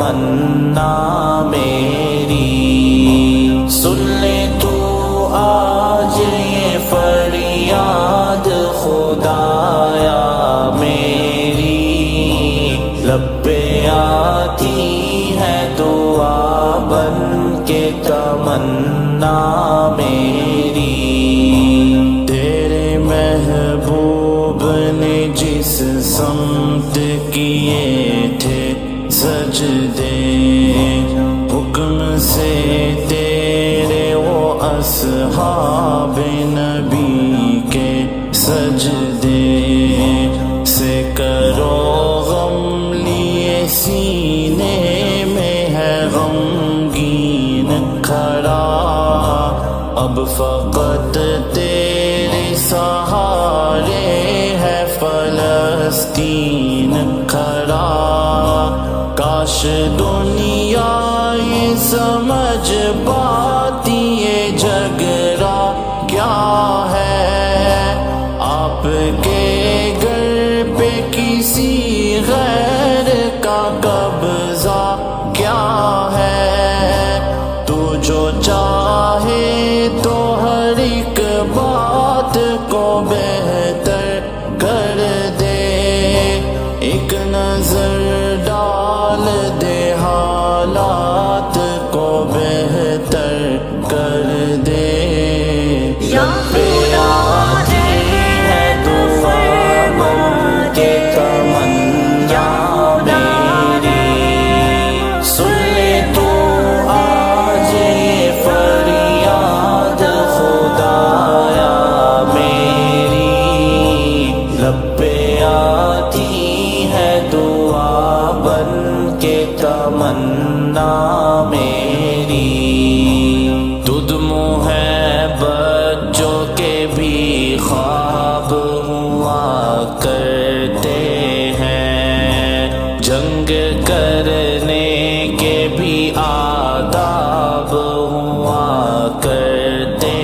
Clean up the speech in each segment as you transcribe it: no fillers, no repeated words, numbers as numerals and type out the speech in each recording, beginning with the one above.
تمنا میری، سن لے تو آج یہ فریاد خدایا میری، لب پہ آتی ہے دعا بن کے تمنا میری، تیرے محبوب نے جس سمت کیے تھے سجدے، حکم سے تیرے وہ اصحاب نبی کے سجدے، سے کرو غم لیے سینے میں ہے غمگین کھڑا، اب فقط تیرے سہارے ہے فلسطین کھڑا، کاش دنیا یہ سمجھ پاتی یہ جھگڑا کیا ہے، آپ کے گھر پہ کسی غیر کا قبضہ کیا ہے، تو جو چاہے تو ہر ایک بات کو بہتر کر دے، ایک نظر ڈال دے حالات کو بہتر کر دے، یا خدا ہے تو فرمان کے تمنا میری، سن لے تو آج یہ فریاد خدایا میری، لب پہ آتی ہے دعا بن کے تمنا میری، تجھ محبت جو کہ بھی خواب ہوا کرتے ہیں، جنگ کرنے کے بھی آداب ہوا کرتے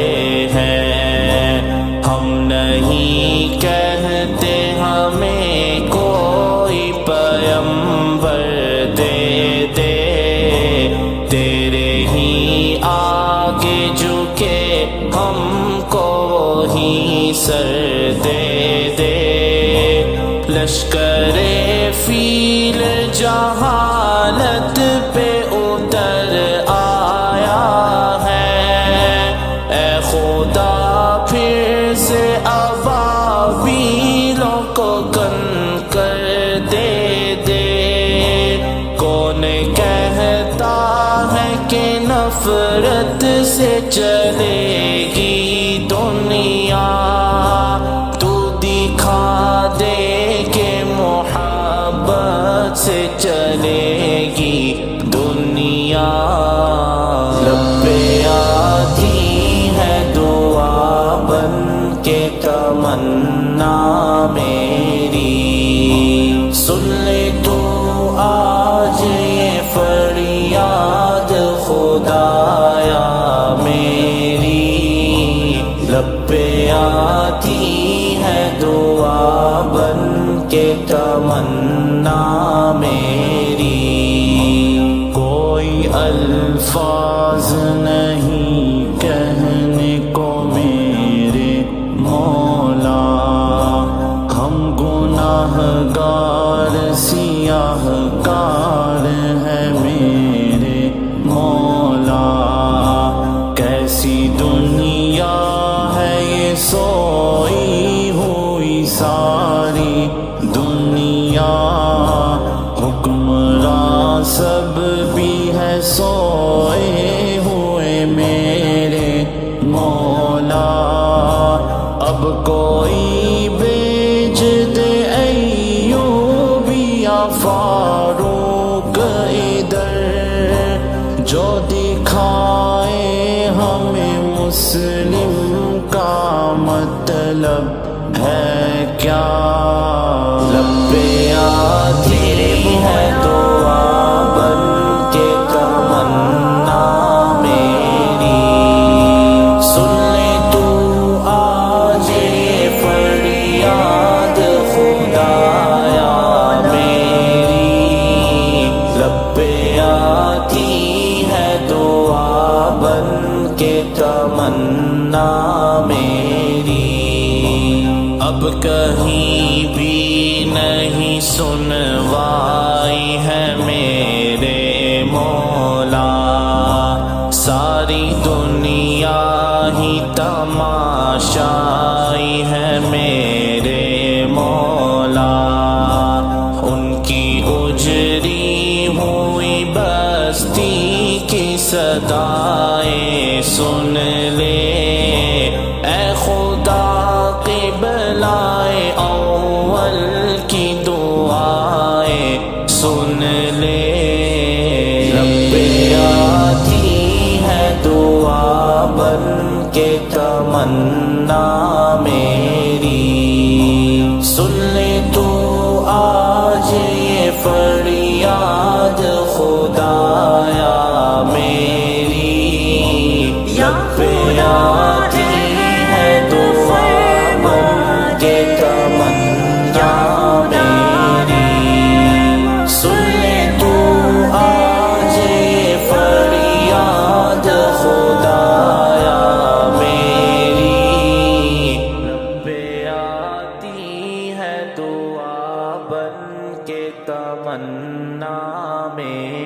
ہیں، ہم نہیں کہتے ہمیں کوئی پیغمبر دے دے، تیرے ہی آگے جھکے ہم کو وہی سر دے دے، لشکر فیل جہالت پہ اتر آیا ہے، اے خدا پھر سے ابابیلوں کو کن کر دے دے، کون کہتا ہے کہ نفرت سے چلے گی دنیا، تو دکھا دے کہ محبت سے چلے گی دنیا، لب پہ آتی ہے دعا بن کے تمنا میری، سن لے تو آج یہ فریاد خدایا میری، لب پہ آتی ہے دعا بن کے تمنا میری، کوئی الفاظ نہیں کہنے کو میرے مولا، ہم گناہ گار سیاہ کار ہے میرے مولا، کیسی دنیا ہے یہ سوئی ہوئی ساری دنیا، حکمراں سب بھی ہے سوئے ہوئے میرے مولا، اب کوئی بھیج دے ایوبی یا فاروق ادھر، جو دکھائے ہمیں مسلم کا مطلب ہے کیا، لب پہ آتی ہے دعا بن کے تمنا میری، سن لے تو آج یہ فریاد خدایا میری، لب پہ کہیں بھی نہیں سنوائی ہے میرے مولا، ساری دنیا ہی تماشائی ہے میرے مولا، ان کی اجری ہوئی بستی کی صدائیں سن لے، اے خدا قبلۂ اول کی دعائیں سن لے، رب آتی ہے دعا بن کے تمنا میری، سن لے تو آج یہ فریاد خدایا میری، رب آتی ہے دعا بن کے تمنا میری، سن لے تو آج یہ فریاد خدایا میری، رب آتی ہے دعا بن کے تمنا میری۔